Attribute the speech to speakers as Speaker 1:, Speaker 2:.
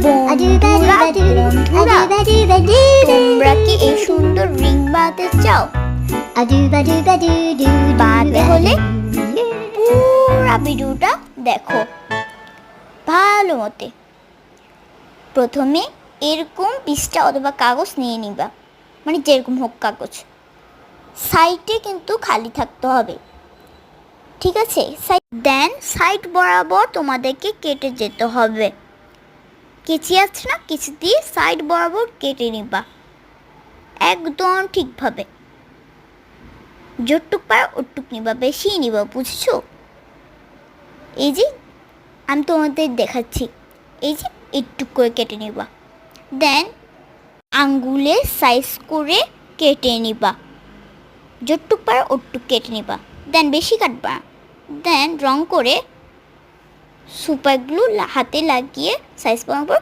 Speaker 1: বন্ধুরা বন্ধুরা তোমরা কি এই সুন্দর রিং বানাতে চাও? বানাতে হলে পুরো ভিডিওটা দেখো ভালো মতে। প্রথমে এরকম পৃষ্ঠা অথবা কাগজ নিয়ে নিবা, মানে যেরকম হোক কাগজ। সাইডে কিন্তু খালি থাকতে হবে, ঠিক আছে? দেন সাইড বরাবর তোমাদেরকে কেটে যেতে হবে। কেচি আছে না, কেচি দিয়ে সাইড বরাবর কেটে নিবা একদম ঠিকভাবে। যতটুক পারো ওটুক নিবা, বেশি নিবা, বুঝছো? এই যে আমি তোমাদের দেখাচ্ছি, এই যে একটু করে কেটে নিবা। দেন আঙ্গুলের সাইজ করে কেটে নিবা, যতটুক পারো ওটুক কেটে নিবা। দেন বেশি কাটবা। দেন রং করে সুপারগ্লু হাতে লাগিয়ে সাইজ বরাবর